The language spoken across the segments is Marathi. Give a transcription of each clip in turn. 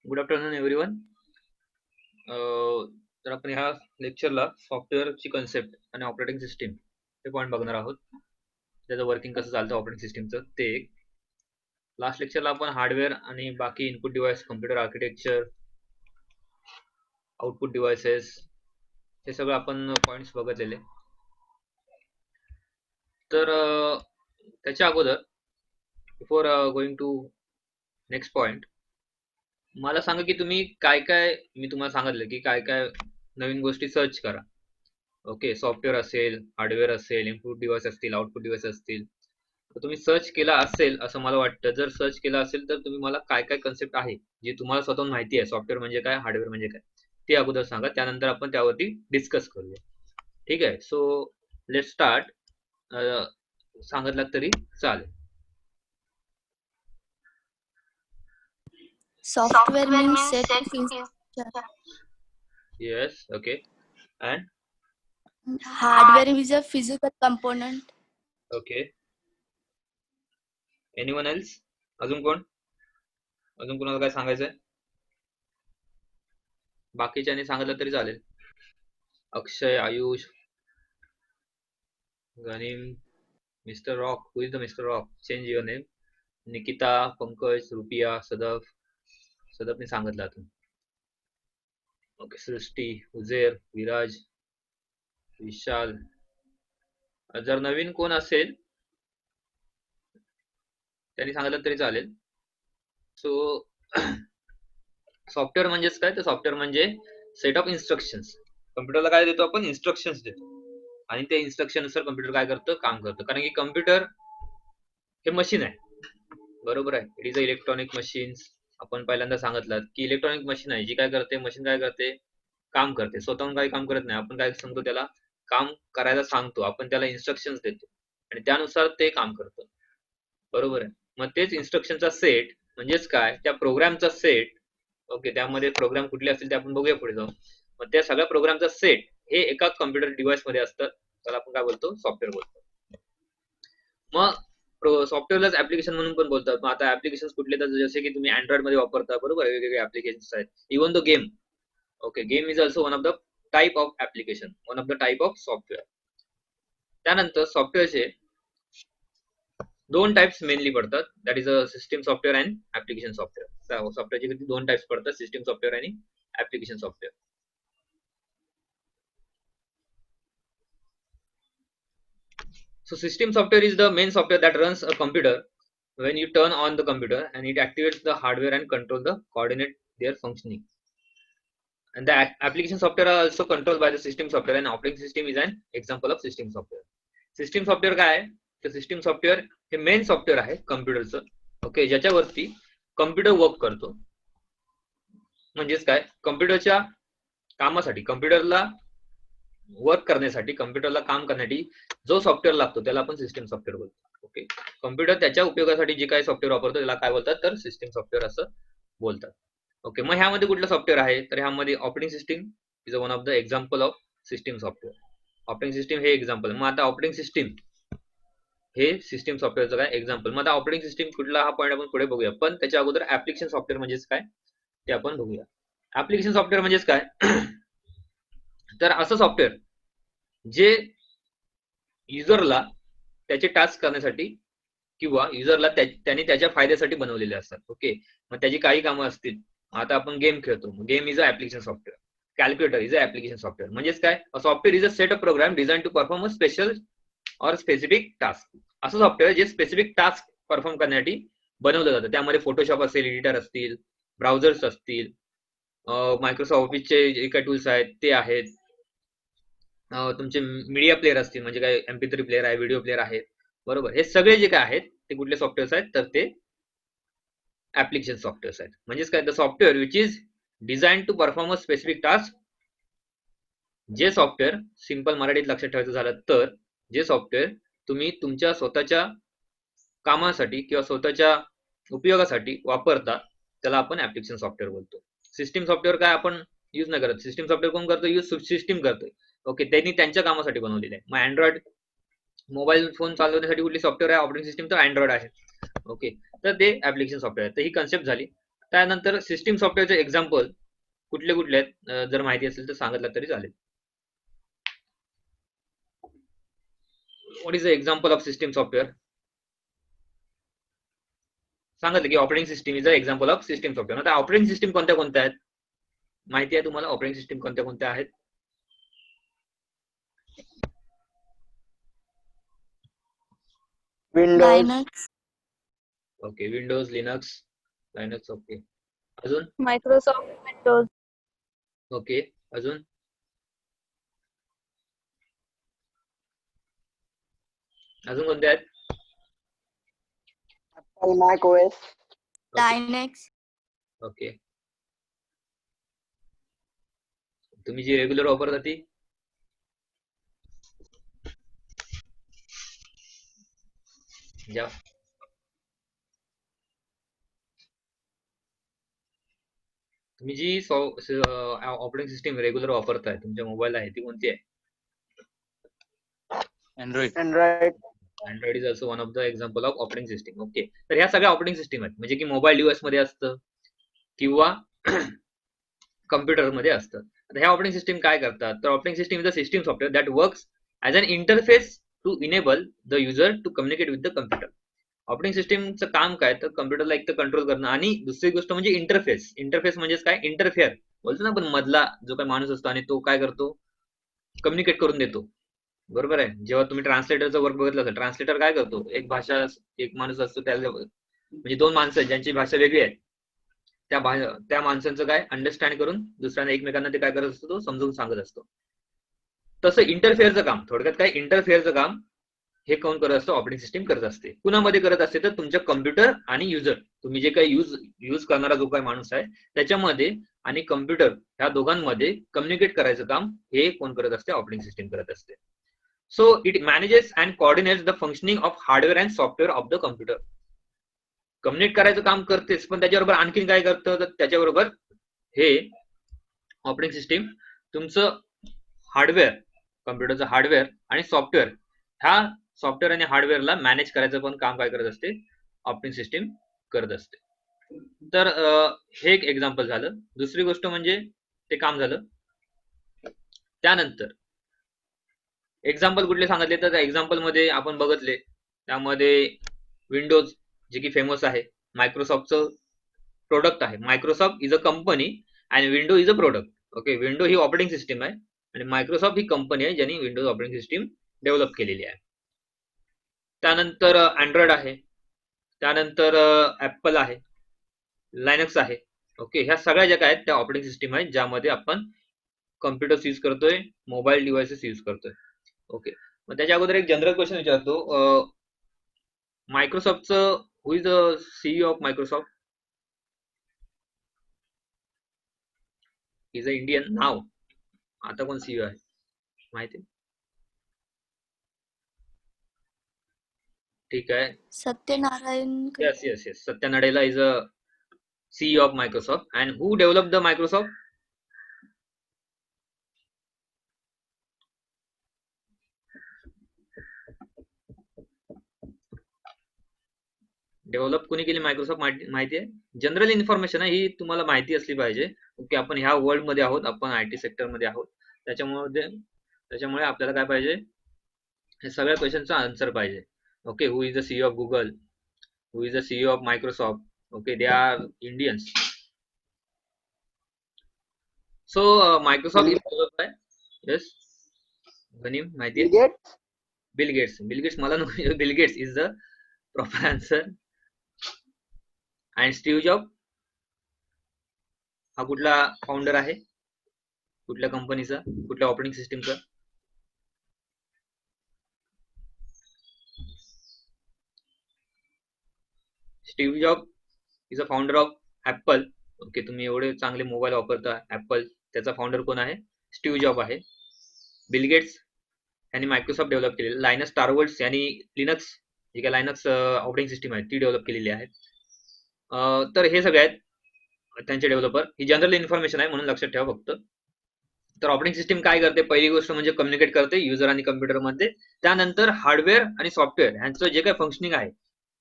Good afternoon everyone. तर आपण ह्या लेक्चरला सॉफ्टवेअरची कन्सेप्ट आणि ऑपरेटिंग सिस्टीम हे पॉईंट बघणार आहोत. त्याचं वर्किंग कसं चालतं ऑपरेटिंग सिस्टीमचं ते एक. लास्ट लेक्चरला आपण हार्डवेअर आणि बाकी input device, computer architecture, output devices हे सगळं आपण पॉईंट्स बघितलेले. तर त्याच्या अगोदर before going to next point, मला सांगा की तुम्ही काय काय, मी तुम्हाला सांगितलं की काय काय नवीन गोष्टी सर्च करा. ओके, सॉफ्टवेअर असेल, हार्डवेअर असेल, इनपुट डिव्हाइस असतील, आउटपुट डिव्हाइस असतील, तर तुम्ही सर्च केला असेल असं मला वाटतं. जर सर्च केला असेल तर तुम्ही मला काय काय कन्सेप्ट आहे जे तुम्हाला स्वतःहून माहिती आहे, सॉफ्टवेअर म्हणजे काय, हार्डवेअर म्हणजे काय, ते अगोदर सांगा. त्यानंतर आपण त्यावरती डिस्कस करूया. ठीक आहे, सो लेट स्टार्ट. सांगितलं तरी चालेल. Software means set of instructions. Yes, okay. And Hardware is a physical component. okay. Anyone else? अजून कोण? अजून कोणाला काय सांगायचंय? बाकीच्यांनी सांगितलं तरी चालेल. Akshay, Ayush, Ganeem, mister rock. Who is the mister rock? Change your name. Nikita, Pankaj, Rupiya, Sadaf. सदफने सांगितलं आता. ओके, सृष्टी, उजेर, विराज, विशाल. जर नवीन कोण असेल त्यांनी सांगितलं तरी चालेल. सो सॉफ्टवेअर म्हणजेच काय? तर सॉफ्टवेअर म्हणजे सेट ऑफ इन्स्ट्रक्शन्स. कम्प्युटरला काय देतो आपण? इन्स्ट्रक्शन्स देतो, आणि ते इन्स्ट्रक्शन नुसार कम्प्युटर काय करतं? काम करतं. कारण की कम्प्युटर हे मशीन आहे, बरोबर आहे. It is a electronic machines. आपण पहिल्यांदा सांगितलं की इलेक्ट्रॉनिक मशीन आहे जी काय करते, मशीन काय करते? काम करते. स्वतःहून काही काम करत नाही. आपण काय सांगतो? त्याला काम करायला सांगतो, आपण त्याला इन्स्ट्रक्शन्स देतो आणि त्यानुसार ते काम करतं, बरोबर आहे. मग तेच इन्स्ट्रक्शनचा सेट म्हणजेच काय? त्या प्रोग्रामचा सेट. ओके, त्यामध्ये प्रोग्राम कुठले असतील ते आपण बघूया पुढे जाऊन. मग त्या सगळ्या प्रोग्रामचा सेट हे एका कम्प्युटर डिव्हाइस मध्ये असतं, त्याला आपण काय बोलतो? सॉफ्टवेअर बोलतो. मग सॉफ्टवेअरलाच ऍप्लिकेशन म्हणून पण बोलतात. मग आता ऍप्लिकेशन कुठले? तर जसे की तुम्ही अँड्रॉइड मध्ये वापरता, बरोबर, वेगवेगळे ऍप्लिकेशन्स आहेत. Even the game. Okay, game is also one of the type of application, one of the type of software. त्यानंतर सॉफ्टवेअरचे दोन टाइप्स मेनली पडतात, that is a system software and application software. सॉफ्टवेअरचे दोन टाइप्स पडतात, सिस्टम सॉफ्टवेअर आणि application software. So system software is the main software that runs a computer when you turn on the computer, and it activates the hardware and control the coordinate their functioning. And the application software are also controlled by the system software, and operating system is an example of system software. System software काय आहे? तर सिस्टम सॉफ्टवेअर हे मेन सॉफ्टवेअर आहे कम्प्युटरचं. ओके, ज्याच्यावरती कम्प्युटर वर्क करतो. म्हणजेच काय? कम्प्युटरच्या कामासाठी, कम्प्युटरला वर्क करण्यासाठी, कम्प्युटरला काम करण्यासाठी जो सॉफ्टवेअर लागतो त्याला आपण सिस्टम सॉफ्टवेअर बोलतो. ओके, कम्प्युटर त्याच्या उपयोगासाठी जे काही सॉफ्टवेअर वापरतो त्याला काय बोलतात? तर सिस्टम सॉफ्टवेअर असं बोलतात. ओके, मग ह्यामध्ये कुठलं सॉफ्टवेअर आहे? तर ह्यामध्ये operating system is one of the example of system software. Operating system हे एक्झाम्पल. मग आता ऑपरेटिंग सिस्टीम हे सिस्टम सॉफ्टवेअरचं काय एक्झाम्पल. मग आता ऑपरेटिंग सिस्टीम कुठला हा पॉईंट आपण पुढे बघूया, पण त्याच्या अगोदर ऍप्लिकेशन सॉफ्टवेअर म्हणजेच काय ते आपण बघूया. ऍप्लिकेशन सॉफ्टवेअर म्हणजेच काय? तर असं सॉफ्टवेअर जे युजरला त्याचे टास्क करण्यासाठी किंवा युजरला त्याने त्याच्या फायद्यासाठी बनवलेले असतात. ओके, मग त्याची काही कामं असतील. आता आपण गेम खेळतो, game is a application software. Calculator is a application software. म्हणजेच काय? Software is a set of program design to perform a special or specific task. असं सॉफ्टवेअर जे स्पेसिफिक टास्क परफॉर्म करण्यासाठी बनवलं जातं. त्यामध्ये फोटोशॉप असेल, एडिटर असतील, ब्राउझर्स असतील, मायक्रोसॉफ्ट ऑफिसचे जे काही टूल्स आहेत ते आहेत, तुमचे मीडिया प्लेअर असतील, म्हणजे काय MP3 प्लेअर आहे, व्हिडिओ प्लेअर आहे, बरोबर. हे सगळे जे काय आहेत ते कुठले सॉफ्टवेअर्स आहेत? तर ते ऍप्लिकेशन सॉफ्टवेअर्स आहेत. म्हणजेच काय? The software which is design to perform a specific task. जे सॉफ्टवेअर, सिंपल मराठीत लक्षात ठेवायचं झालं तर, जे सॉफ्टवेअर तुम्ही तुमच्या स्वतःच्या कामासाठी किंवा स्वतःच्या उपयोगासाठी वापरता त्याला आपण ऍप्लिकेशन सॉफ्टवेअर बोलतो. सिस्टम सॉफ्टवेअर काय आपण यूज नाही करत. सिस्टम सॉफ्टवेअर कोण करतो? यूज सिस्टम करतोय. ओके, त्यांनी त्यांच्या कामासाठी बनवलेलं आहे. मग अँड्रॉइड मोबाईल फोन चालवण्यासाठी कुठली सॉफ्टवेअर आहे ऑपरेटिंग सिस्टम? तर अँड्रॉइड आहे. ओके, तर ते ऍप्लिकेशन सॉफ्टवेअर. तर ही कन्सेप्ट झाली. त्यानंतर सिस्टीम सॉफ्टवेअरचे एक्झाम्पल कुठले कुठले आहेत जर माहिती असेल तर सांगितलं तरी चालेल. What is the example of system software? सांगितलं की operating system is a example of system software. आता ऑपरेटिंग सिस्टीम कोणत्या कोणत्या आहेत माहिती आहे तुम्हाला? ऑपरेटिंग सिस्टीम कोणत्या कोणत्या आहेत? Windows, Linux, okay, Windows, Linux, Linux. Okay, अजून? मायक्रोसॉफ्ट विंडोज, ओके, अजून? अजून कोणत्या आहेत? Apple Mac OS, Linux, okay, तुम्ही जी रेग्युलर वापरता ती? जा. तुम्ही जी ऑपरेटिंग सिस्टीम रेग्युलर वापरताय तुमच्या मोबाईल आहे ती कोणती आहे? Android. Android, Android is also one of the example of operating system. Okay, तर ह्या सगळ्या ऑपरेटिंग सिस्टीम आहेत म्हणजे की मोबाईल डिव्हाइस मध्ये असतं किंवा कम्प्युटर मध्ये असतं. आता ह्या ऑपरेटिंग सिस्टीम काय करतात? तर operating system is a system software that works as an interface to enable the user to communicate with the computer. Operating सिस्टीमचं काम काय? तर कम्प्युटरला एक तर कंट्रोल करणं आणि दुसरी गोष्ट म्हणजे इंटरफेस. इंटरफेस म्हणजेच काय? इंटरफेअर बोलतो ना आपण, मधला जो काही माणूस असतो आणि तो काय करतो? कम्युनिकेट करून देतो. बरोबर आहे. जेव्हा तुम्ही ट्रान्सलेटरचं वर्क बघितलं असेल, ट्रान्सलेटर काय करतो? एक भाषा, एक माणूस असतो त्याला म्हणजे दोन माणसं आहेत ज्यांची भाषा वेगळी आहे, त्या माणसांचं काय अंडरस्टँड करून दुसऱ्यांना एकमेकांना ते काय करत असतो? तो समजून सांगत असतो. तसं इंटरफेअरचं काम, थोडक्यात काय इंटरफेअरचं काम हे कोण करत असतं? ऑपरेटिंग सिस्टीम करत असते. कुणामध्ये करत असते? तर तुमच्या कम्प्युटर आणि युजर, तुम्ही जे काही यूज करणारा जो काही माणूस आहे त्याच्यामध्ये आणि कम्प्युटर ह्या दोघांमध्ये कम्युनिकेट करायचं काम हे कोण करत असते? ऑपरेटिंग सिस्टीम करत असते. So it manages and coordinates the functioning of hardware and software of the computer. Communicate करायचं काम करतेच, पण त्याच्याबरोबर आणखीन काय करतं? तर त्याच्याबरोबर हे ऑपरेटिंग सिस्टीम तुमचं हार्डवेअर, कम्प्युटरचं हार्डवेअर आणि सॉफ्टवेअर, ह्या सॉफ्टवेअर आणि हार्डवेअरला मॅनेज करायचं पण काम काय करत असते? ऑपरेटिंग सिस्टीम करत असते. तर हे एक एक्झाम्पल झालं. दुसरी गोष्ट म्हणजे ते काम झालं. त्यानंतर एक्झाम्पल कुठले सांगितले? तर एक्झाम्पल मध्ये आपण बघितले त्यामध्ये विंडोज जे की फेमस आहे, मायक्रोसॉफ्टचं प्रोडक्ट आहे. Microsoft is a company and window is a product. Okay, window he operating system आहे आणि मायक्रोसॉफ्ट ही कंपनी आहे ज्यांनी विंडोज ऑपरेटिंग सिस्टीम डेव्हलप केलेली आहे. त्यानंतर अँड्रॉइड आहे, त्यानंतर ऍपल आहे, लायनक्स आहे. ओके, ह्या सगळ्या ज्या काय आहेत त्या ऑपरेटिंग सिस्टीम आहेत ज्यामध्ये आपण कम्प्युटर्स यूज करतोय, मोबाईल डिव्हाइसेस यूज करतोय. ओके, मग त्याच्या अगोदर एक जनरल क्वेश्चन विचारतो. मायक्रोसॉफ्टचं who is the CEO of Microsoft? Is a Indian नाव. आता कोण सीईओ आहे माहिती? ठीक आहे. Satyanarayan. Yes yes yes, Satya Nadella is a CEO of Microsoft. And who develop the Microsoft? Develop कोणी केली मायक्रोसॉफ्ट माहिती आहे? जनरल इन्फॉर्मेशन आहे ही, तुम्हाला माहिती असली पाहिजे. ओके, आपण ह्या वर्ल्ड मध्ये आहोत, आपण आयटी सेक्टर मध्ये आहोत, त्याच्यामुळे आपल्याला काय पाहिजे? हे सगळ्या क्वेश्चनचा आन्सर पाहिजे. Okay, who is the CEO of Google? Who is the CEO of Microsoft? Okay, they are Indians. So Microsoft is develop by, yes Ganeem माहिती Bill आहे? Gates, Bill Gates. Bill Gates मला नको. Bill Gates is the proper answer. And Steve Job हा कुठला फाउंडर आहे? कुठल्या कंपनीचा, कुठल्या ऑपरेटिंग सिस्टीमचा? Steve Job is a founder of Apple. Okay, तुम्ही एवढे चांगले मोबाईल वापरता ऍपल, त्याचा फाउंडर कोण आहे? स्टीव्ह जॉब आहे. बिल गेट्स यांनी मायक्रोसॉफ्ट डेव्हलप केलेली. लायनस टॉरवल्ड्स यांनी लिनक्स, जी काय लायनक्स ऑपरेटिंग सिस्टीम आहे ती डेव्हलप केलेली आहे. तर हे सगळे आहेत त्यांचे डेव्हलपर. ही जनरल इन्फॉर्मेशन आहे म्हणून लक्षात ठेवा फक्त. तर ऑपरेटिंग सिस्टीम काय करते? पहिली गोष्ट म्हणजे कम्युनिकेट करते युजर आणि कम्प्युटर मध्ये. त्यानंतर हार्डवेअर आणि सॉफ्टवेअर यांचं जे काही फंक्शनिंग आहे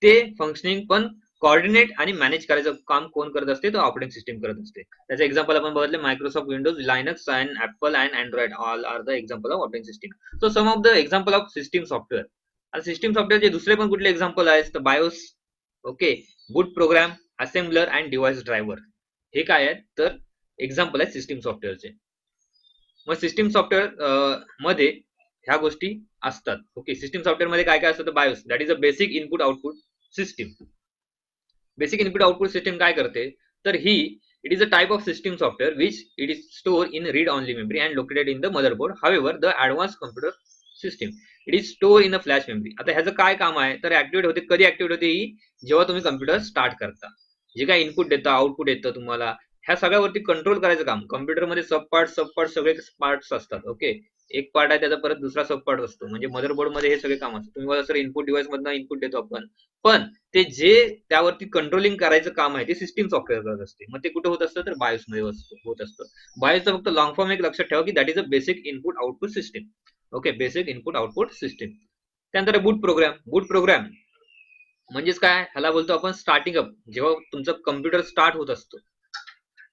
ते फंक्शनिंग पण कॉर्डिनेट आणि मॅनेज करायचं काम कोण करत असते, तर ऑपरेटिंग सिस्टीम करत असते. त्याचे एक्झाम्पल आपण बघितले, Microsoft Windows, Linux and Apple and Android all are the example of operating system. So some of the example of system software. आता सिस्टीम सॉफ्टवेअरचे दुसरे पण कुठले एक्झाम्पल आहेत, तर BIOS, okay, boot program, assembler and device driver. हे काय आहेत, तर एक्झाम्पल आहेत सिस्टीम सॉफ्टवेअरचे. मग सिस्टीम सॉफ्टवेअर मध्ये ह्या गोष्टी असतात. ओके, सिस्टीम सॉफ्टवेअर मध्ये काय काय असतं, तर BIOS, that is a basic input output system. Basic input output system काय करते, तर ही it is a type of system software which it is store in read only memory and located in the motherboard. However the advance computer system it is store in a flash memory. आता ह्याचं काय काम आहे, तर ऍक्टिव्हेट होते, कधी ऍक्टिव्हेट होते ही, जेव्हा तुम्ही कम्प्युटर स्टार्ट करता. जे काय इनपुट देतं, आउटपुट येतं तुम्हाला, ह्या सगळ्यावरती कंट्रोल करायचं काम. कम्प्युटरमध्ये सब पार्ट सगळे पार्ट्स असतात. ओके, एक पार्ट आहे त्याचा परत दुसरा सब पार्ट असतो, म्हणजे मदरबोर्ड मध्ये हे सगळे काम असतं. तुम्ही मला सर इनपुट डिव्हाइस मधनं इनपुट देतो आपण, पण ते जे त्यावरती कंट्रोलिंग करायचं काम आहे ते सिस्टीम सॉफ्टवेअर करत असते. मग ते कुठे होत असतं, तर बायोस मध्ये होत असतं. बायोसचं फक्त लॉंग फॉर्म एक लक्षात ठेवा की that is a basic input output system. Okay, basic input output system. त्यानंतर बूट प्रोग्राम. बूट प्रोग्राम म्हणजेच काय, ह्याला बोलतो आपण स्टार्टिंग अप. जेव्हा तुमचं कम्प्युटर स्टार्ट होत असतो,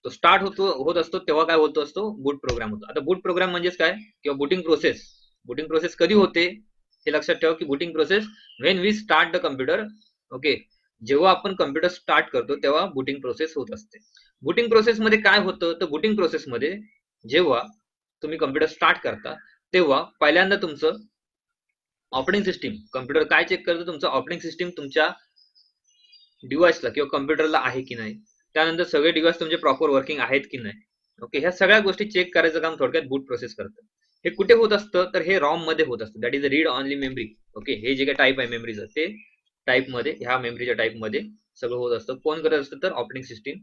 तो स्टार्ट होत असतो तेव्हा काय होत असतो, बूट प्रोग्राम होतो. आता बूट प्रोग्राम म्हणजेच काय, किंवा बुटिंग प्रोसेस. बुटिंग प्रोसेस कधी होते हे लक्षात ठेवा की booting process when we start the computer. Okay, जेव्हा आपण कम्प्युटर स्टार्ट करतो तेव्हा बुटिंग प्रोसेस होत असते. बुटिंग प्रोसेस मध्ये काय होतं, तर बुटिंग प्रोसेस मध्ये जेव्हा तुम्ही कम्प्युटर स्टार्ट करता तेव्हा पहिल्यांदा तुमचं ऑपरेटिंग सिस्टीम, कम्प्युटर काय चेक करतं, तुमचं ऑपरेटिंग सिस्टीम तुमच्या डिव्हाइसला किंवा कम्प्युटरला आहे की नाही. त्यानंतर सगळे डिव्हाइस तुमचे प्रॉपर वर्किंग आहेत की नाही. ओके, ह्या सगळ्या गोष्टी चेक करायचं काम थोडक्यात बूट प्रोसेस करतं. हे कुठे होत असतं, तर हे रॉम मध्ये होत असतं, that is read only memory. Okay, हे जे काही टाईप आहे मेमरीचं, ते टाईप मध्ये, ह्या मेमरीच्या टाईप मध्ये सगळं होत असतं. कोण करत असतं, तर ऑपरेटिंग सिस्टीम.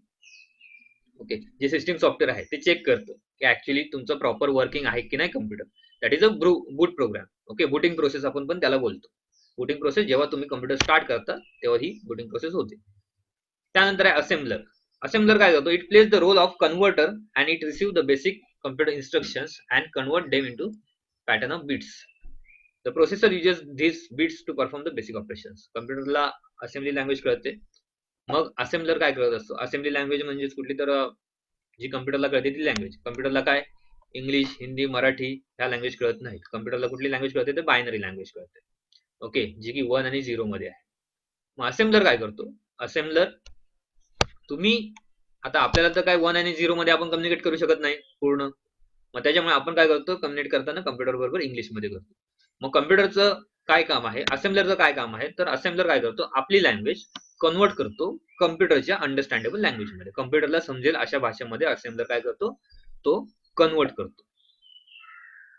ओके, जे सिस्टीम सॉफ्टवेअर आहे ते चेक करतं की ऍक्च्युली तुमचं प्रॉपर वर्किंग आहे की नाही computer. That is a boot program. Okay, booting process आपण पण त्याला बोलतो. बुटिंग प्रोसेस जेव्हा तुम्ही कम्प्युटर स्टार्ट करता तेव्हा ही बुटिंग प्रोसेस होते. त्यानंतर आहे असेंबलर. असेंबलर काय करतो, it plays the role of converter and it receive the basic computer instructions and convert them into pattern of bits. The processor uses these bits to perform the basic operations. कम्प्युटरला असेंब्ली लँग्वेज कळते, मग असेंबलर काय करत असतो, असेंब्ली लँग्वेज म्हणजे कुठली, तर जी कम्प्युटरला कळते ती लँग्वेज. कम्प्युटरला काय, इंग्लिश, हिंदी, मराठी ह्या लँग्वेज कळत नाहीत. कम्प्युटरला कुठली लँग्वेज कळते, तर बायनरी लँग्वेज कळते. ओके, जी की 1 आणि 0 मध्ये आहे. मग असेंबलर काय करतो, असेंबलर तुम्ही, आता आपल्याला तर काय 1 आणि 0 मध्ये आपण कम्युनिकेट करू शकत नाही पूर्ण, मग त्याच्यामुळे आपण काय करतो, कम्युनिकेट करताना कम्प्युटर बरोबर इंग्लिश मध्ये करतो. मग कम्प्युटरचं काय काम आहे, असेंबलरचं काय काम आहे, तर असेंबलर काय करतो, आपली लँग्वेज कन्वर्ट करतो कम्प्युटरच्या अंडरस्टँडेबल लँग्वेज मध्ये. कम्प्युटरला समजेल अशा भाषेमध्ये असेंबलर काय करतो, तो कन्वर्ट करतो.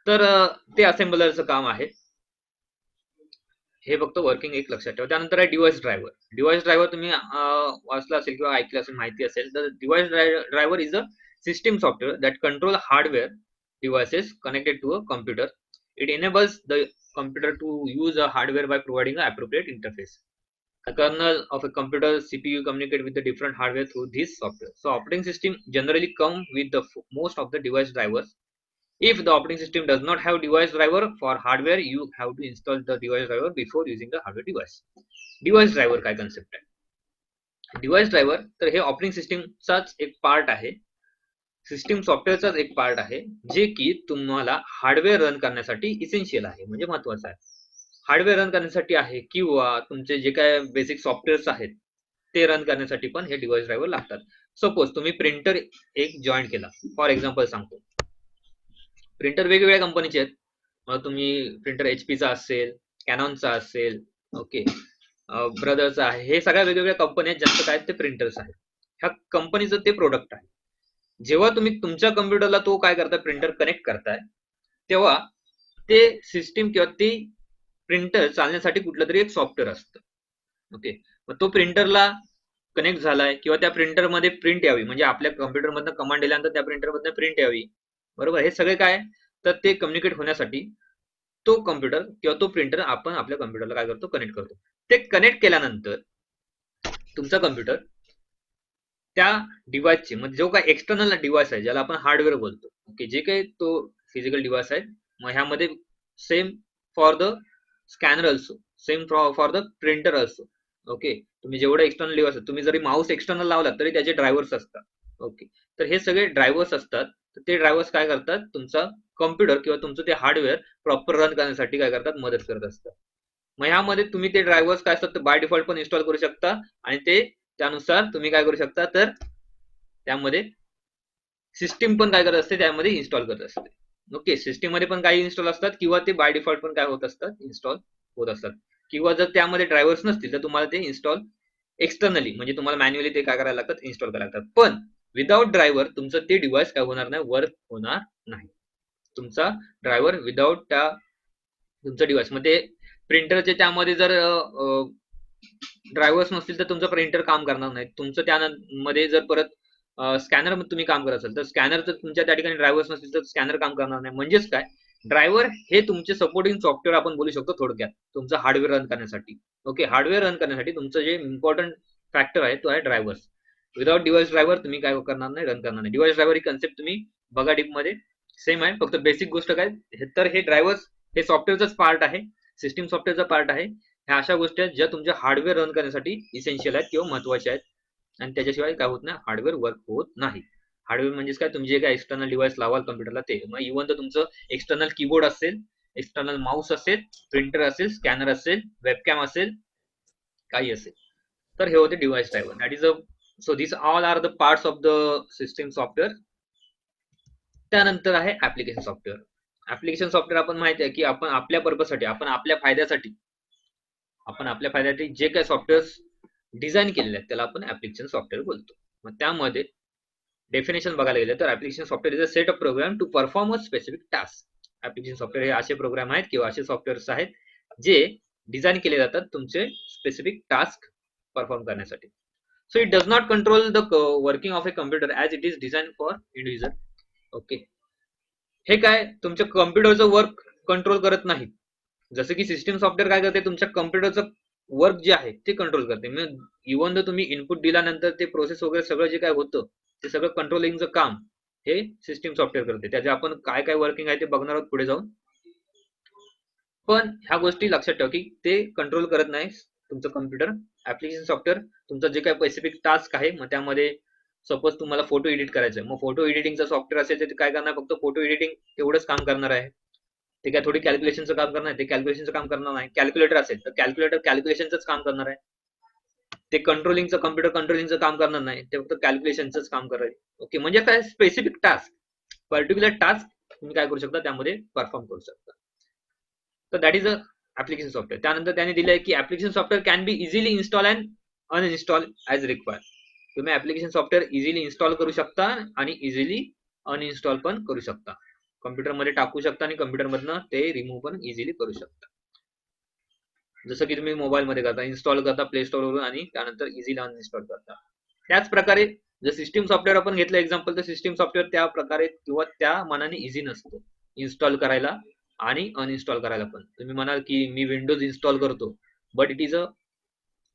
तर ते असेंबलरचं काम आहे. हे फक्त वर्किंग एक लक्षात ठेवा. त्यानंतर आहे डिव्हाइस ड्रायव्हर. डिव्हाइस ड्रायव्हर तुम्ही वाचला असेल किंवा ऐकलं असेल, माहिती असेल, तर device driver is a system software that control hardware devices connected to a computer. It enables the computer to use a hardware by providing an appropriate interface. A kernel of a computer CPU communicate with the different hardware through this software. So operating system generally come with the most of the device drivers. If the operating system does not have device driver for hardware, you have to install the device driver before using the hardware device. Device driver काय कन्सेप्ट आहे, डिव्हाइस ड्रायव्हर तर हे ऑपरेटिंग सिस्टीमचाच एक पार्ट आहे, सिस्टीम सॉफ्टवेअरचाच एक पार्ट आहे, जे की तुम्हाला हार्डवेअर रन करण्यासाठी इसेन्शियल आहे, म्हणजे महत्वाचं आहे. हार्डवेअर रन करण्यासाठी आहे किंवा तुमचे जे काय बेसिक सॉफ्टवेअर्स आहेत ते रन करण्यासाठी पण हे डिव्हाइस ड्रायव्हर लागतात. सपोज तुम्ही प्रिंटर एक जॉईन केला, फॉर एक्झाम्पल सांगतो, प्रिंटर वेगवेगळ्या कंपनीचे आहेत. मग तुम्ही प्रिंटर एचपीचा असेल, कॅनॉनचा असेल, ओके, ब्रदरचा आहे, हे सगळ्या वेगवेगळ्या कंपन्या ज्यांचं काय ते प्रिंटर्स आहेत. ह्या कंपनीचं ते प्रोडक्ट आहे. जेव्हा तुम्ही तुमच्या कम्प्युटरला तो काय करताय, प्रिंटर कनेक्ट करताय, तेव्हा ते सिस्टीम किंवा ते प्रिंटर चालण्यासाठी कुठलं तरी एक सॉफ्टवेअर असतं. ओके, मग तो प्रिंटरला कनेक्ट झालाय किंवा त्या प्रिंटर मध्ये प्रिंट यावी, म्हणजे आपल्या कम्प्युटर मधनं कमांड दिल्यानंतर त्या प्रिंटर मधनं प्रिंट यावी, बरोबर, हे सगळे काय, तर ते कम्युनिकेट होण्यासाठी तो कम्प्युटर किंवा तो प्रिंटर आपण आपल्या कम्प्युटरला काय करतो, कनेक्ट करतो. ते कनेक्ट केल्यानंतर तुमचा कम्प्युटर त्या डिव्हाइसचे, म्हणजे जो काही एक्सटर्नल डिव्हाइस आहे ज्याला आपण हार्डवेअर बोलतो, ओके, जे काही तो फिजिकल डिव्हाइस आहे, मग ह्यामध्ये same for the scanner also, same for the printer also, okay, तुम्ही जेवढे एक्सटर्नल डिव्हाइस, तुम्ही जरी माऊस एक्सटर्नल लावला तरी त्याचे ड्रायव्हर्स असतात. ओके, तर हे सगळे ड्रायव्हर्स असतात. तर ते ड्रायव्हर्स काय करतात, तुमचा कॉम्प्युटर किंवा तुमचं ते हार्डवेअर प्रॉपर रन करण्यासाठी काय करतात, मदत करत असतात. मग ह्यामध्ये तुम्ही ते ड्रायव्हर्स काय असतात बाय डिफॉल्ट पण इन्स्टॉल करू शकता आणि ते त्यानुसार तुम्ही काय करू शकता, तर त्यामध्ये सिस्टीम पण काय करत असते, त्यामध्ये इन्स्टॉल करत असते. ओके, सिस्टीम मध्ये पण काही इन्स्टॉल असतात किंवा ते बाय डिफॉल्ट पण काय होत असतात, इन्स्टॉल होत असतात. किंवा जर त्यामध्ये ड्रायव्हर्स नसतील तर तुम्हाला ते इन्स्टॉल एक्सटर्नली म्हणजे तुम्हाला मॅन्युअली ते काय करायला लागतात, इन्स्टॉल करायला लागतात. पण विदाउट ड्रायव्हर तुमचं ते डिव्हाइस काय होणार नाही, वर्क होणार नाही. तुमचा ड्रायव्हर विदाउट त्या तुमचं डिव्हाइस मध्ये प्रिंटरचे त्यामध्ये जर ड्रायव्हर्स नसतील तर तुमचं प्रिंटर काम करणार नाही. तुमचं त्यामध्ये जर परत स्कॅनर तुम्ही काम करत असाल तर स्कॅनर जर तुमच्या त्या ठिकाणी ड्रायव्हर्स नसतील तर स्कॅनर काम करणार नाही. म्हणजेच काय, ड्रायव्हर हे तुमचे सपोर्टिंग सॉफ्टवेअर आपण बोलू शकतो थोडक्यात, तुमचं हार्डवेअर रन करण्यासाठी. ओके, हार्डवेअर रन करण्यासाठी तुमचं जे इम्पॉर्टंट फॅक्टर आहे तो आहे ड्रायव्हर्स. विदाउट डिव्हाइस ड्रायव्हर तुम्ही काय करणार नाही, रन करणार नाही. डिव्हाइस ड्रायव्हर ही कन्सेप्ट तुम्ही बघा डीप मध्ये, सेम आहे. फक्त बेसिक गोष्ट काय, तर हे ड्रायव्हर्स हे सॉफ्टवेअरचाच पार्ट आहे, सिस्टीम सॉफ्टवेअरचा पार्ट आहे. ह्या अशा गोष्टी आहेत ज्या तुमच्या हार्डवेअर रन करण्यासाठी इसेन्शियल आहेत किंवा महत्वाच्या आहेत, आणि त्याच्याशिवाय काय होत नाही, हार्डवेअर वर्क होत नाही. हार्डवेअर म्हणजेच काय, तुम्ही जे काय एक्सटर्नल डिव्हाइस लावाल कम्प्युटरला ते, मग इव्हन तर तुमचं एक्सटर्नल कीबोर्ड असेल, एक्सटर्नल माऊस असेल, प्रिंटर असेल, स्कॅनर असेल, वेबकॅम असेल, काही असेल, तर हे होते device driver. That is a so this all are the parts of the system software. त्यानंतर आहे ऍप्लिकेशन सॉफ्टवेअर. ऍप्लिकेशन सॉफ्टवेअर आपण माहिती आहे की आपण आपल्या पर्पजसाठी, आपण आपल्या फायद्यासाठी जे काही सॉफ्टवेअर डिझाईन केलेले आहेत त्याला आपण ऍप्लिकेशन सॉफ्टवेअर बोलतो. मग त्यामध्ये डेफिनेशन बघायला गेलं तर application software is a set of program to perform a specific task. Application software हे असे प्रोग्राम आहेत किंवा असे सॉफ्टवेअर्स आहेत जे डिझाईन केले जातात तुमचे स्पेसिफिक टास्क परफॉर्म करण्यासाठी. So it does not control the working of A computer as it is design for individual. Okay, हे काय तुमच्या कम्प्युटरचं वर्क कंट्रोल करत नाही. जसं की सिस्टीम सॉफ्टवेअर काय करते, तुमच्या कम्प्युटरचं वर्क जे आहे ते कंट्रोल करते. मग इव्हन जर तुम्ही इनपुट दिल्यानंतर ते प्रोसेस वगैरे सगळं जे काय होतं ते सगळं कंट्रोलिंगचं काम हे सिस्टीम सॉफ्टवेअर करते. त्याचे आपण काय काय वर्किंग आहे ते बघणार आहोत पुढे जाऊन. पण ह्या गोष्टी लक्षात ठेवा की ते कंट्रोल करत नाही तुमचं कम्प्युटर. ऍप्लिकेशन सॉफ्टवेअर तुमचं जे काही स्पेसिफिक टास्क आहे, मग त्यामध्ये सपोज तुम्हाला फोटो एडिट करायचं आहे, मग फोटो एडिटिंगचं सॉफ्टवेअर असेल तर ते काय करणार, फक्त फोटो एडिटिंग एवढंच काम करणार आहे. ते काय थोडी कॅल्क्युलेशनचं काम करणार, ते कॅल्क्युलेशनचं काम करणार नाही. कॅल्क्युलेटर असेल तर कॅल्क्युलेटर कॅल्क्युलेशनच काम करणार आहे. ते कंट्रोलिंगचं, कम्प्युटर कंट्रोलिंगचं काम करणार नाही, ते फक्त कॅल्क्युलेशनच काम करेल. ओके, म्हणजे काय, स्पेसिफिक टास्क, पर्टिक्युलर टास्क तुम्ही काय करू शकता, त्यामध्ये परफॉर्म करू शकता. तर that is a application software. त्यानंतर त्यांनी दिलंय की application software can be easily install and uninstall as required. तुम्ही ऍप्लिकेशन सॉफ्टवेअर इझिली इन्स्टॉल करू शकता आणि इझिली अनइन्स्टॉल पण करू शकता. कम्प्युटरमध्ये टाकू शकता आणि कम्प्युटरमधनं ते रिमूव्ह पण इझिली करू शकता. जसं की तुम्ही मोबाईलमध्ये करता, इन्स्टॉल करता प्ले स्टोअरवरून आणि त्यानंतर इझिली अनइन्स्टॉल करता. त्याच प्रकारे जर सिस्टीम सॉफ्टवेअर आपण घेतलं एक्झाम्पल, तर सिस्टीम सॉफ्टवेअर त्या प्रकारे किंवा त्या मानाने इझी नसतं इन्स्टॉल करायला आणि अनइन्स्टॉल करायला पण. तुम्ही म्हणाल की मी विंडोज इन्स्टॉल करतो, but it is a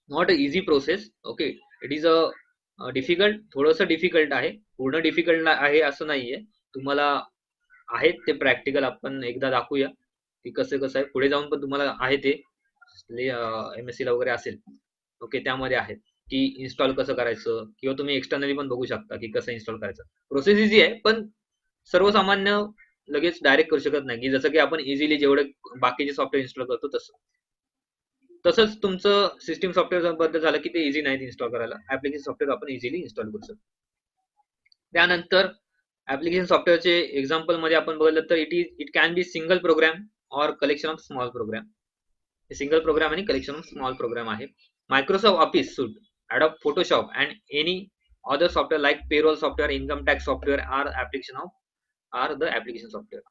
not a easy process. Okay, it is a difficult, थोडंसं डिफिकल्ट आहे, पूर्ण डिफिकल्ट आहे असं नाहीये. तुम्हाला आहेत ते प्रॅक्टिकल आपण एकदा दाखवूया की कसं कसं आहे, पुढे जाऊन पण तुम्हाला आहे ते MSc ला वगैरे असेल. ओके, त्यामध्ये आहेत की इन्स्टॉल कसं करायचं, किंवा तुम्ही एक्सटर्नली पण बघू शकता की कसं इन्स्टॉल करायचं. प्रोसेस इझी आहे, पण सर्वसामान्य लगेच डायरेक्ट करू शकत नाही, की जसं की आपण इझिली जेवढे बाकीचे सॉफ्टवेअर इन्स्टॉल करतो तसंच तुमचं सिस्टीम सॉफ्टवेअर बद्दल झालं की ते इझी नाही इन्स्टॉल करायला. ऍप्लिकेशन सॉफ्टवेअर आपण इझिली इन्स्टॉल करू शकतो. त्यानंतर ऍप्लिकेशन सॉफ्टवेअरचे एक्झाम्पल मध्ये आपण बघितलं तर it can be single program or collection of small program. Single program आणि कलेक्शन ऑफ स्मॉल प्रोग्राम आहे. Microsoft office suite, Adobe Photoshop and any other software like payroll software, income tax software are the application software.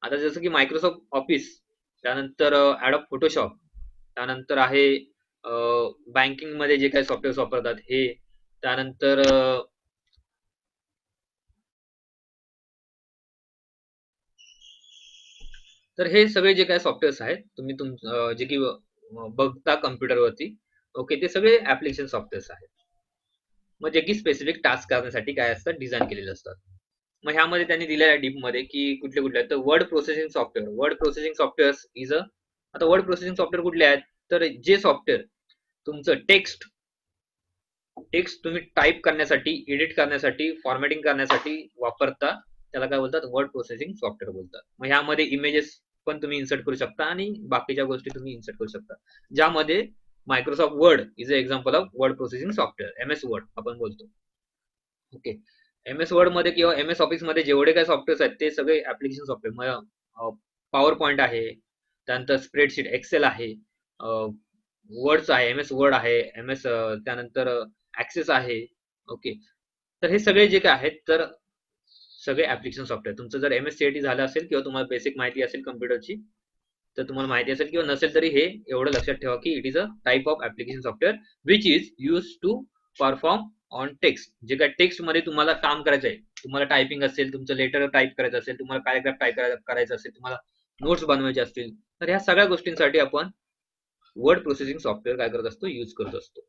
आता जसं की मायक्रोसॉफ्ट ऑफिस, त्यानंतर Adobe Photoshop, त्यानंतर आहे बँकिंग मध्ये जे काही सॉफ्टवेअर वापरतात हे, त्यानंतर तर हे सगळे जे काही सॉफ्टवेअर्स आहेत तुम्ही जे की बघता कम्प्युटरवरती, ओके, ते सगळे ऍप्लिकेशन सॉफ्टवेअर्स आहेत. मग जे की स्पेसिफिक टास्क करण्यासाठी काय असतात, डिझाईन केलेले असतात. मग ह्यामध्ये त्यांनी दिलेल्या डीप मध्ये की कुठले कुठले आहेत, तर word processing software. Word processing software is अ, आता वर्ड प्रोसेसिंग सॉफ्टवेअर कुठले आहेत, तर जे सॉफ्टवेअर तुमचं टेक्स्ट तुम्ही टाईप करण्यासाठी, एडिट करण्यासाठी, फॉर्मॅटिंग करण्यासाठी वापरता, त्याला काय बोलतात, वर्ड प्रोसेसिंग सॉफ्टवेअर बोलतात. मग ह्यामध्ये इमेजेस पण तुम्ही इन्सर्ट करू शकता आणि बाकीच्या गोष्टी तुम्ही इन्सर्ट करू शकता, ज्यामध्ये Microsoft word is a example of word processing software, MS word आपण बोलतो. ओके, MS वर्ड मध्ये किंवा MS ऑफिस मध्ये जेवढे काही सॉफ्टवेअर्स आहेत ते सगळे ऍप्लिकेशन सॉफ्टवेअर. पॉवर पॉइंट आहे, त्यानंतर स्प्रेडशीट, एक्सेल आहे, वर्ड्स आहे, MS वर्ड आहे, MS त्यानंतर ऍक्सेस आहे. ओके, तर हे सगळे जे काय आहेत तर सगळे ऍप्लिकेशन सॉफ्टवेअर. तुमचं जर MS CIT झालं असेल किंवा तुम्हाला बेसिक माहिती असेल कम्प्युटरची, तर तुम्हाला माहिती असेल किंवा नसेल तरी हे एवढं लक्षात ठेवा की it is a type of application software which is use to perform on text. जे काय टेक्स्ट मध्ये तुम्हाला काम करायचं आहे, तुम्हाला टायपिंग असेल, तुमचं लेटर टाईप करायचं असेल, तुम्हाला पॅराग्राफ टाईप करायचं असेल, तुम्हाला नोट्स बनवायचे असतील, तर ह्या सगळ्या गोष्टींसाठी आपण वर्ड प्रोसेसिंग सॉफ्टवेअर काय करत असतो, यूज करत असतो.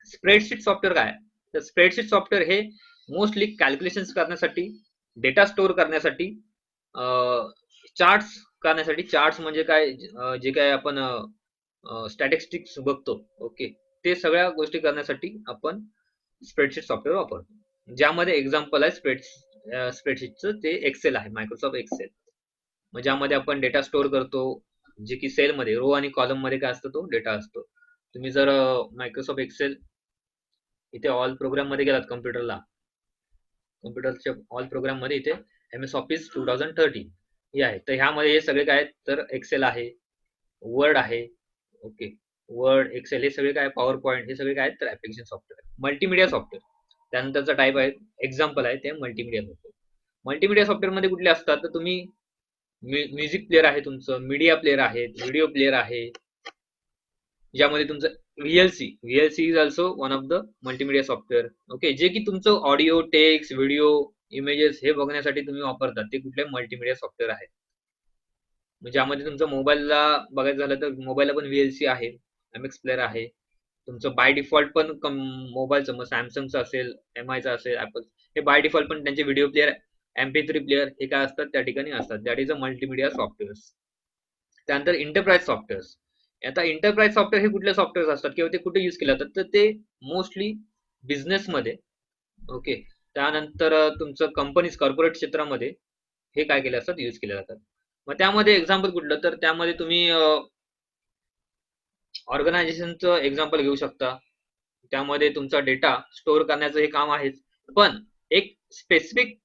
स्प्रेडशीट सॉफ्टवेअर काय, तर स्प्रेडशीट सॉफ्टवेअर हे मोस्टली कॅल्क्युलेशन्स करण्यासाठी, डेटा स्टोअर करण्यासाठी, चार्ट्स करण्यासाठी. चार्ट्स म्हणजे काय, जे काय आपण स्टॅटिस्टिक्स बघतो, ओके, ते सगळ्या गोष्टी करण्यासाठी आपण स्प्रेडशीट सॉफ्टवेअर वापरतो. ज्यामध्ये एक्झाम्पल आहे स्प्रेडशीटचं, ते एक्सेल आहे, मायक्रोसॉफ्ट एक्सेल. मग ज्यामध्ये आपण डेटा स्टोअर करतो, जे की सेलमध्ये रो आणि कॉलम मध्ये काय असतो, तो डेटा असतो. तुम्ही जर मायक्रोसॉफ्ट एक्सेल इथे ऑल प्रोग्राम मध्ये गेलात, कम्प्युटरच्या ऑल प्रोग्राम मध्ये इथे MS ऑफिस 2013 हे आहे. तर ह्यामध्ये हे सगळे काय आहेत, तर एक्सेल आहे, वर्ड आहे, ओके, वर्ड, एक्सेल, हे सगळे काय, पॉवर पॉइंट, हे सगळे काय आहेत, तर ऍप्लिकेशन सॉफ्टवेअर. मल्टीमीडिया सॉफ्टवेअर त्यानंतरचा टाईप आहे, एक्झाम्पल आहे ते मल्टीमीडिया सॉफ्टवेअर. मल्टीमीडिया सॉफ्टवेअर मध्ये कुठले असतात, तर तुम्ही म्युझिक प्लेअर आहे, तुमचं मीडिया प्लेअर आहे, व्हिडिओ प्लेअर आहे, ज्यामध्ये तुमचं VLC is also one of the multimedia software. Okay, जे की तुमचं ऑडिओ, टेक्स्ट, व्हिडिओ, इमेजेस हे बघण्यासाठी तुम्ही वापरतात, ते कुठले मल्टीमीडिया सॉफ्टवेअर आहेत. ज्यामध्ये तुमचं मोबाईलला बघायचं झालं तर मोबाईलला पण VLC आहे, MX प्लेअर आहे. तुमचं बाय डिफॉल्ट पण मोबाईलचं, मग सॅमसंगचं असेल, MIचं असेल, ऍपल, हे बाय डिफॉल्ट पण त्यांचे व्हिडिओ प्लेअर, MP3 प्लेअर हे काय असतात, त्या ठिकाणी असतात. That is a multimedia software. त्यानंतर इंटरप्राइज सॉफ्टवेअर. आता इंटरप्राइज सॉफ्टवेअर हे कुठले सॉफ्टवेअर असतात किंवा ते कुठे यूज केले जातात, तर ते मोस्टली बिझनेसमध्ये, ओके, त्यानंतर तुमचं कंपनीज, कॉर्पोरेट क्षेत्रामध्ये हे काय केले असतात, यूज केले जातात. मग त्यामध्ये एक्झाम्पल कुठलं, तर त्यामध्ये तुम्ही ऑर्गनायझेशनचं एक्झाम्पल घेऊ शकता. त्यामध्ये तुमचा डेटा स्टोअर करण्याचं हे काम आहेच, पण एक स्पेसिफिक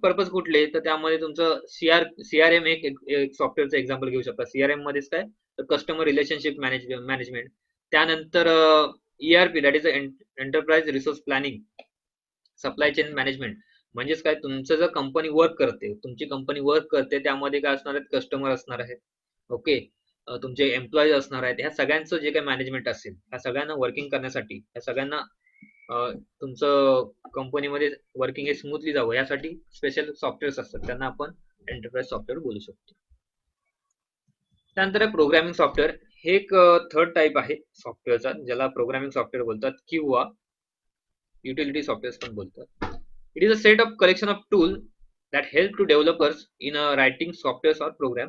पर्पज कुठले, तर त्यामध्ये तुमचं CRM एक सॉफ्टवेअरचं एक्झाम्पल घेऊ शकता. CRM मध्येच काय, तर कस्टमर रिलेशनशिप मॅनेजमेंट. त्यानंतर ERP, that is enterprise resource planning, supply chain management. म्हणजेच काय, तुमचं जर कंपनी वर्क करते, तुमची कंपनी वर्क करते, त्यामध्ये काय असणार आहेत, कस्टमर असणार आहेत, ओके, तुमचे एम्प्लॉईज असणार आहेत. ह्या सगळ्यांचं जे काही मॅनेजमेंट असेल, ह्या सगळ्यांना वर्किंग करण्यासाठी, ह्या सगळ्यांना तुमचं कंपनीमध्ये वर्किंग हे स्मूथली जावं यासाठी स्पेशल सॉफ्टवेअर्स असतात, त्यांना आपण एंटरप्राइज सॉफ्टवेअर बोलू शकतो. त्यानंतर प्रोग्रामिंग सॉफ्टवेअर हे एक थर्ड टाईप आहे सॉफ्टवेअरचा, ज्याला प्रोग्रामिंग सॉफ्टवेअर बोलतात किंवा युटिलिटी सॉफ्टवेअर पण बोलतात. It is a set of collection of tool that help to developers in writing software और प्रोग्राम.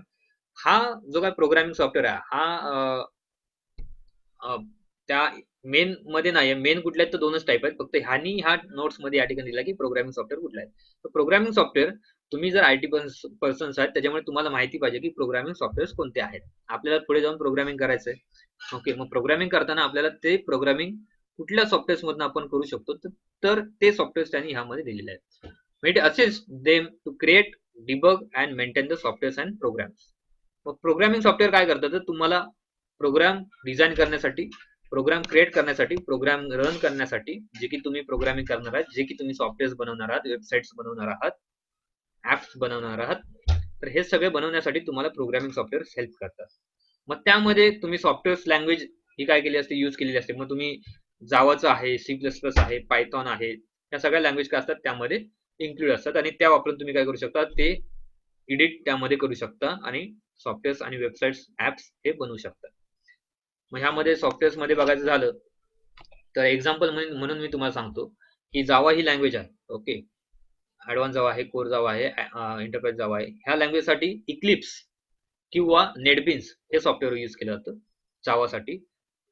हा जो काय प्रोग्रामिंग सॉफ्टवेअर आहे, हा त्या मेन मध्ये नाही, मेन कुठले आहेत तर दोनच टाईप आहेत फक्त. ह्या नोट्स मध्ये या ठिकाणी दिला की प्रोग्रामिंग सॉफ्टवेअर कुठला आहे. तर प्रोग्रामिंग सॉफ्टवेअर, तुम्ही जर IT पर्सन्स आहेत, त्याच्यामुळे तुम्हाला माहिती पाहिजे की प्रोग्रामिंग सॉफ्टवेअर कोणते आहेत. आपल्याला पुढे जाऊन प्रोग्रामिंग करायचंय, ओके, मग प्रोग्रामिंग करताना आपल्याला ते प्रोग्रामिंग कुठल्या सॉफ्टवेअर्स मधून आपण करू शकतो, तर ते सॉफ्टवेअर्स त्यांनी ह्यामध्ये दिलेले आहेत. It assist them to create, debug and maintain the softwares and programs. मग प्रोग्रामिंग सॉफ्टवेअर काय करतात, तर तुम्हाला प्रोग्राम डिझाईन करण्यासाठी, प्रोग्राम क्रिएट करण्यासाठी, प्रोग्राम रन करण्यासाठी, जे की तुम्ही प्रोग्रामिंग करणार आहात, जे की तुम्ही सॉफ्टवेअर्स बनवणार आहात, वेबसाईट्स बनवणार आहात, ऍप्स बनवणार आहात, तर हे सगळे बनवण्यासाठी तुम्हाला प्रोग्रामिंग सॉफ्टवेअर हेल्प करतात. मग त्यामध्ये तुम्ही सॉफ्टवेअर लँग्वेज ही काय केली असते, यूज केलेली असते. मग तुम्ही जावाचं आहे, C++ आहे, पायथॉन आहे, या सगळ्या लँग्वेज काय असतात त्यामध्ये इन्क्लूड असतात आणि त्या वापरून तुम्ही काय करू शकता, ते एडिट त्यामध्ये करू शकता आणि सॉफ्टवेअर्स आणि वेबसाईट्स, ऍप्स हे बनवू शकता. मग ह्यामध्ये सॉफ्टवेअर्स मध्ये बघायचं झालं तर एक्झाम्पल म्हणून मी तुम्हाला सांगतो की जावा ही लँग्वेज आहे, ओके, ऍडव्हान्स जावा आहे, कोर जावा आहे, एंटरप्राइज जावा आहे. ह्या लँग्वेजसाठी इक्लिप्स किंवा नेटबीन्स हे सॉफ्टवेअर यूज केलं जातं जावासाठी.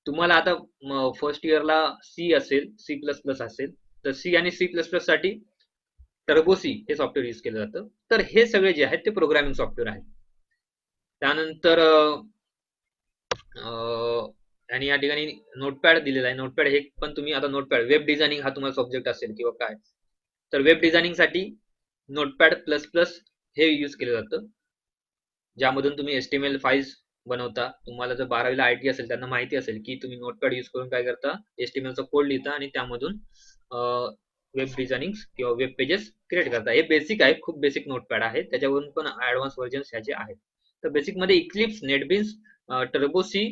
तुम्हाला आता फर्स्ट इयरला सी असेल, सी प्लस प्लस असेल, तर सी आणि सी प्लस प्लस साठी टर्बो सी हे सॉफ्टवेअर यूज केलं जातं. तर हे सगळे जे आहेत ते प्रोग्रामिंग सॉफ्टवेअर आहेत. त्यानंतर आणि या ठिकाणी नोटपॅड दिलेला आहे. नोटपॅड हे पण तुम्ही आता नोटपॅड वेब डिझायनिंग हा तुम्हाला सब्जेक्ट असेल किंवा काय, तर वेब डिझायनिंग साठी नोटपॅड प्लस प्लस हे यूज केलं जातं, ज्यामधून तुम्ही HTML फाईल्स बनवता. तुम्हाला जर 12वीला IT असेल त्यांना माहिती असेल की तुम्ही नोटपॅड यूज करून काय करता, HTML चा कोड लिहिता आणि त्यामधून वेब डिझायनिंग किंवा वेब पेजेस क्रिएट करता. हे बेसिक आहे, खूप बेसिक नोटपॅड आहे, त्याच्यावरून पण ऍडव्हान्स व्हर्जन्स ह्याचे आहेत. तर बेसिक मध्ये इक्लिप्स, नेटबीन्स, टर्बो सी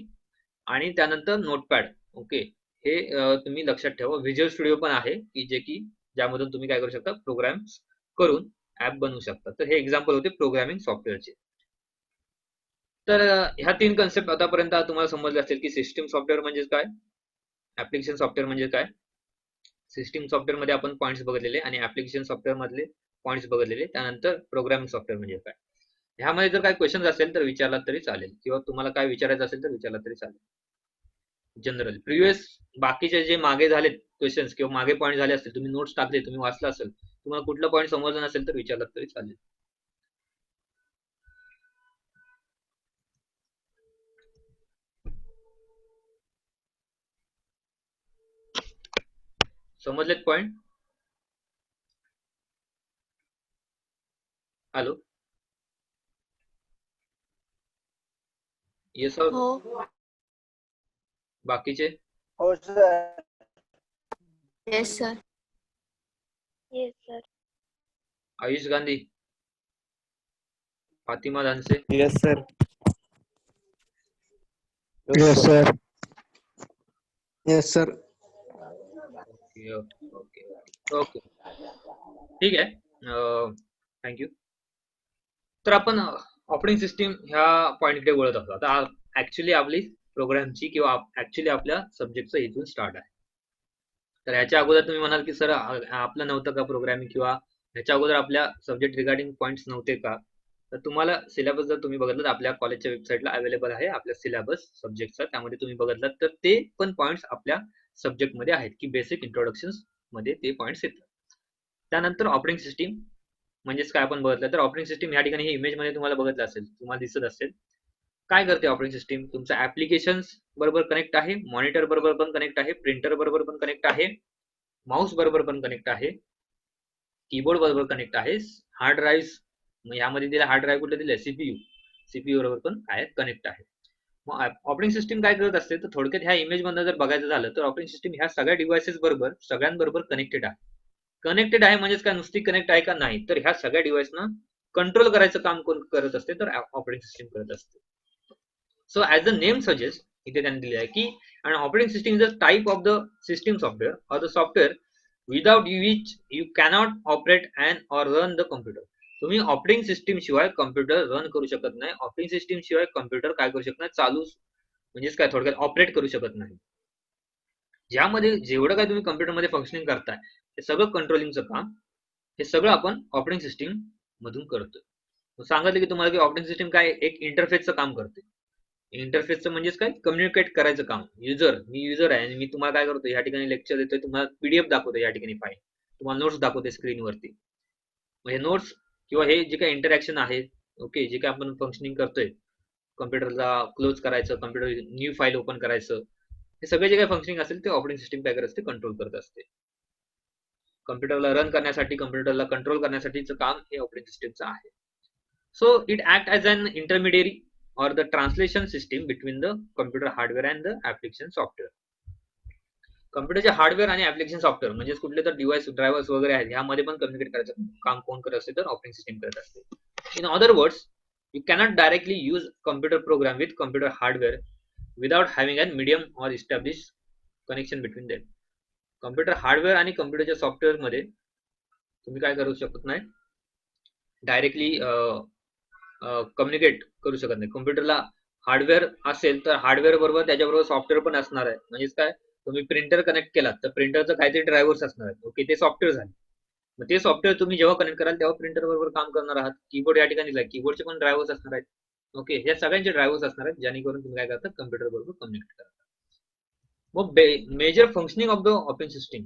आणि त्यानंतर नोटपॅड. ओके, हे तुम्ही लक्षात ठेवा. व्हिज्युअल स्टुडिओ पण आहे की जे की ज्यामधून तुम्ही काय करू शकता, प्रोग्राम्स करून ऍप बनवू शकता. तर हे एक्झाम्पल होते प्रोग्रामिंग सॉफ्टवेअरचे. तर ह्या 3 कन्सेप्ट आतापर्यंत तुम्हाला समजले असतील की सिस्टीम सॉफ्टवेअर म्हणजे काय, ऍप्लिकेशन सॉफ्टवेअर म्हणजे काय. सिस्टीम सॉफ्टवेअर मध्ये आपण पॉईंट्स बघितलेले आणि ऍप्लिकेशन सॉफ्टवेअर मधले पॉईंट्स बघितलेले. त्यानंतर प्रोग्रामिंग सॉफ्टवेअर म्हणजे काय. ह्यामध्ये जर काही क्वेश्चन असेल तर विचारला तरी चालेल, किंवा तुम्हाला काय विचारायचं असेल तर विचारला तरी चालेल. जनरल प्रिव्हियस बाकीचे जे मागे झालेत क्वेश्चन्स किंवा मागे पॉईंट झाले असतील, तुम्ही नोट्स टाकले, तुम्ही वाचला असेल, तुम्हाला कुठला पॉईंट समजला नसेल तर विचारला तरी चालेल. समजलेत पॉईंट? Hello, yes sir. हो. बाकीचे हो sir. Yes sir. Yes sir. Ayush Gandhi, Fatima Dhanse. Yes sir. Yes, sir. Yes sir. Okay okay okay, ठीक आहे. थँक्यू. तर आपण ऑपरेटिंग सिस्टीम ह्या पॉईंटकडे वळत आहोत. आता ऍक्च्युली आपली प्रोग्रामची किंवा ऍक्च्युली आपल्या सब्जेक्टचं इथून स्टार्ट आहे. तर ह्याच्या अगोदर तुम्ही म्हणाल की सर आपलं नव्हतं का प्रोग्रामिंग, किंवा ह्याच्या अगोदर आपल्या सब्जेक्ट रिगार्डिंग पॉईंट्स नव्हते का. तर तुम्हाला सिलेबस जर तुम्ही बघितलं तर आपल्या कॉलेजच्या वेबसाईटला अवेलेबल आहे आपल्या सिलेबस सब्जेक्टचा, त्यामध्ये तुम्ही बघितलं तर ते पण पॉईंट्स आपल्या सब्जेक्ट मध्ये आहेत की बेसिक इंट्रोडक्शन मध्ये ते पॉईंट्स येतात. त्यानंतर ऑपरेटिंग सिस्टीम म्हणजेच काय आपण बघितलं तर ऑपरेटिंग सिस्टीम या ठिकाणी हे इमेज मध्ये तुम्हाला बघितलं असेल, तुम्हाला दिसत असेल. काय करते ऑपरेटिंग सिस्टीम, तुमचं ऍप्लिकेशन बरोबर कनेक्ट आहे, मॉनिटर बरोबर पण कनेक्ट आहे, प्रिंटर बरोबर पण कनेक्ट आहे, माऊस बरोबर पण कनेक्ट आहे, कीबोर्ड बरोबर कनेक्ट आहे, हार्ड ड्राईव्ह यामध्ये दिला, हार्ड ड्राईव्ह कुठे दिले, सीपीयू बरोबर पण काय कनेक्ट आहे. मग ऑपरेटिंग सिस्टीम काय करत असते तर थोडक्यात ह्या इमेज मध्ये जर बघायचं झालं तर ऑपरेटिंग सिस्टीम ह्या सगळ्या डिव्हाइसेस बरोबर सगळ्यांबरोबर कनेक्टेड आहे. कनेक्टेड आहे म्हणजेच काय, नुसती कनेक्ट आहे का, नाही, तर ह्या सगळ्या डिव्हाइसना कंट्रोल करायचं काम कोण करत असते तर ऑपरेटिंग सिस्टीम करत असते. So as the name suggest, इथे त्यांनी दिले आहे की an operating system is a type of the system software or the software without which you cannot operate and or run the computer. तुम्ही ऑपरेटिंग सिस्टीम शिवाय कम्प्युटर रन करू शकत नाही, ऑपरेटिंग सिस्टीम शिवाय कम्प्युटर काय करू शकत नाही, चालू म्हणजेच काय थोडक्यात ऑपरेट करू शकत नाही. ज्यामध्ये जेवढं काय तुम्ही कम्प्युटरमध्ये फंक्शनिंग करताय हे सगळं कंट्रोलिंगचं काम, हे सगळं आपण ऑपरेटिंग सिस्टीम मधून करतोय. सांगितलं की तुम्हाला की ऑपरेटिंग सिस्टीम काय एक इंटरफेसचं काम करते. इंटरफेसचं म्हणजेच काय, कम्युनिकेट करायचं काम. मी युजर आहे आणि मी तुम्हाला काय करतो, या ठिकाणी लेक्चर देतोय, तुम्हाला PDF दाखवतो, या ठिकाणी फाईल तुम्हाला नोट्स दाखवते स्क्रीनवरती. म्हणजे नोट्स किंवा हे जे काही इंटरॅक्शन आहे, ओके, जे काही आपण फंक्शनिंग करतोय, कम्प्युटरला क्लोज करायचं, कम्प्युटर न्यू फाईल ओपन करायचं, हे सगळे जे काही फंक्शनिंग असेल ते ऑपरेटिंग सिस्टीम काय करत असते, कंट्रोल करत असते. कम्प्युटरला रन करण्यासाठी, कम्प्युटरला कंट्रोल करण्यासाठीचं काम हे ऑपरेटिंग सिस्टीमचं आहे. So it act as an intermediary or the translation system between the computer hardware and the application software. कम्प्युटरचे हार्डवेअर आणि ऍप्लिकेशन सॉफ्टवेअर म्हणजे कुठले तर डिव्हाइस ड्रायव्हर्स वगैरे आहेत, ह्यामध्ये पण कम्युनिकेट करायचं काम कोण करत असते तर ऑपरेटिंग सिस्टीम करत असते. In other words, you cannot directly use computer program with computer hardware without having an medium or establish connection between them. Computer hardware आणि कम्प्युटरच्या सॉफ्टवेअर मध्ये तुम्ही काय करू शकत नाही, डायरेक्टली कम्युनिकेट करू शकत नाही. कम्प्युटरला हार्डवेअर असेल तर हार्डवेअर बरोबर त्याच्याबरोबर सॉफ्टवेअर पण असणार आहे. म्हणजेच काय, तुम्ही प्रिंटर कनेक्ट केलात तर प्रिंटरचं काहीतरी ड्रायव्हर्स असणार आहेत, ओके, ते सॉफ्टवेअर झाले. मग ते सॉफ्टवेअर तुम्ही जेव्हा कनेक्ट कराल तेव्हा प्रिंटर बरोबर काम करणार आहात. कीबोर्ड या ठिकाणी कीबोर्डचे पण ड्रायव्हर्स असणार आहेत, ओके, हे सगळ्यांचे ड्रायव्हर्स असणार आहेत, जेणेकरून तुम्ही काय करता, कम्प्युटर बरोबर कम्युनिकेट करता. मग major functioning of the operating system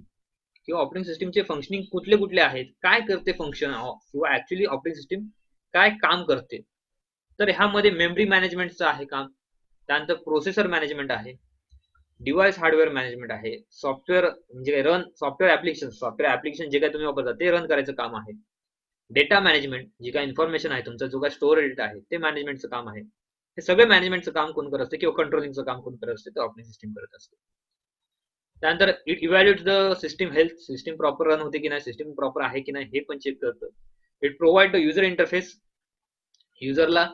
किंवा ऑपरेटिंग सिस्टीमचे फंक्शनिंग कुठले कुठले आहेत, काय करते फंक्शन किंवा ऍक्च्युली ऑपरेटिंग सिस्टीम काय काम करते. तर ह्यामध्ये मेमरी मॅनेजमेंटचं आहे काम, त्यानंतर प्रोसेसर मॅनेजमेंट आहे, डिव्हाइस हार्डवेअर मॅनेजमेंट आहे, सॉफ्टवेअर म्हणजे रन सॉफ्टवेअर ऍप्लिकेशन जे काय तुम्ही वापरता ते रन करायचं काम आहे, डेटा मॅनेजमेंट जी काय इन्फॉर्मेशन आहे तुमचा जो काय स्टोअर डेटा आहे ते मॅनेजमेंटचं काम आहे. हे सगळे मॅनेजमेंटचं काम कोण करत असते किंवा कंट्रोलिंगचं काम कोण करत असते, तर ऑपरेटिंग सिस्टीम करत असते. त्यानंतर it evaluate the system health, system proper run होते की नाही, सिस्टीम प्रॉपर आहे की नाही हे पण चेक करतं. It provide the user interface, युजरला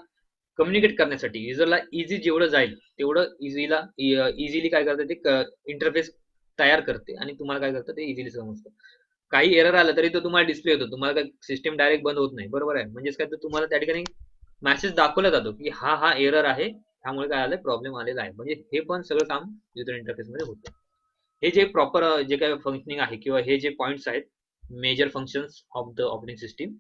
कम्युनिकेट करण्यासाठी युजरला इझी जेवढं जाईल तेवढं इझिली काय करते ते इंटरफेस तयार करते आणि तुम्हाला काय करतं ते इझिली समजतं. काही एरर आलं तरी तो तुम्हाला डिस्प्ले होतो, तुम्हाला काय सिस्टीम डायरेक्ट बंद होत नाही, बरोबर आहे. म्हणजेच काय तर तुम्हाला त्या ठिकाणी मेसेज दाखवला जातो की हा एरर आहे, त्यामुळे काय आलं प्रॉब्लेम आलेला आहे. म्हणजे हे पण सगळं काम युजर इंटरफेस मध्ये होतं. हे जे प्रॉपर जे काही फंक्शनिंग आहे किंवा हे जे पॉइंट्स आहेत major functions of the operating system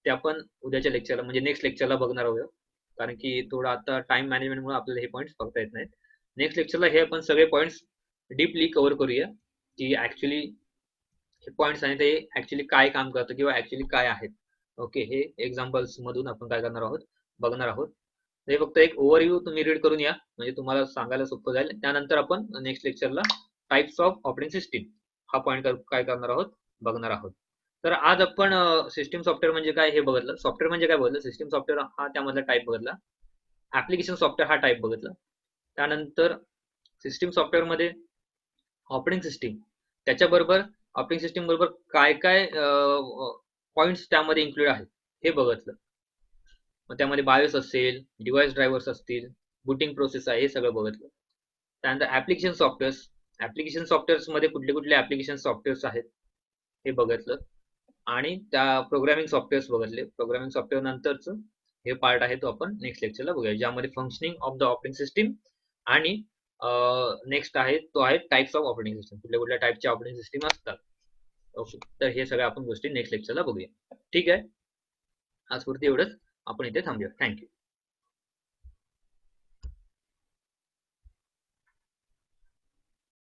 ते आपण उद्याच्या लेक्चरला म्हणजे नेक्स्ट लेक्चरला बघणार आहोत, कारण की थोडं आता टाइम मॅनेजमेंटमुळे आपल्याला हे पॉईंट्स बघता येत नाहीत. नेक्स्ट लेक्चरला हे आपण सगळे पॉईंट्स डीपली कव्हर करूया की ऍक्च्युली हे पॉईंट्स आहेत ते ऍक्च्युली काय काम करतं किंवा ऍक्च्युली काय आहेत. ओके, हे एक्झाम्पल्स मधून आपण काय करणार आहोत बघणार आहोत. हे फक्त एक ओव्हरव्ह्यू तुम्ही रीड करून या म्हणजे तुम्हाला सांगायला सोपं जाईल. त्यानंतर आपण नेक्स्ट लेक्चरला टाइप्स ऑफ ऑपरेटिंग सिस्टीम हा पॉईंट काय करणार आहोत बघणार आहोत. तर आज आपण सिस्टीम सॉफ्टवेअर म्हणजे काय हे बघितलं, सॉफ्टवेअर म्हणजे काय बघितलं, सिस्टीम सॉफ्टवेअर हा त्यामधला टाईप बघितला, ऍप्लिकेशन सॉफ्टवेअर हा टाईप बघितला, त्यानंतर सिस्टीम सॉफ्टवेअर मध्ये ऑपरेटिंग सिस्टीम त्याच्याबरोबर ऑपरेटिंग सिस्टीम बरोबर काय काय पॉइंट्स त्यामध्ये इन्क्लूड आहेत हे बघितलं. मग त्यामध्ये बायोस असेल, डिव्हाइस ड्रायव्हर्स असतील, बुटिंग प्रोसेस आहे हे सगळं बघितलं. त्यानंतर ऍप्लिकेशन सॉफ्टवेअर्स मध्ये कुठले कुठले ऍप्लिकेशन सॉफ्टवेअर्स आहेत हे बघितलं आणि त्या प्रोग्रामिंग सॉफ्टवेअर्स बघितले. प्रोग्रामिंग सॉफ्टवेअर नंतरच हे पार्ट आहे तो आपण नेक्स्ट लेक्चरला बघूया, ज्यामध्ये functioning of the operating system आणि नेक्स्ट आहे तो आहे टाइप्स ऑफ ऑपरेटिंग सिस्टीम, कुठल्या कुठल्या टाइपचे ऑपरेटिंग सिस्टीम असतात. ओके, तर हे सगळ्या आपण गोष्टी नेक्स्ट लेक्चरला बघूया. ठीक आहे, आजपुरती एवढंच, आपण इथे थांबूया. थँक्यू.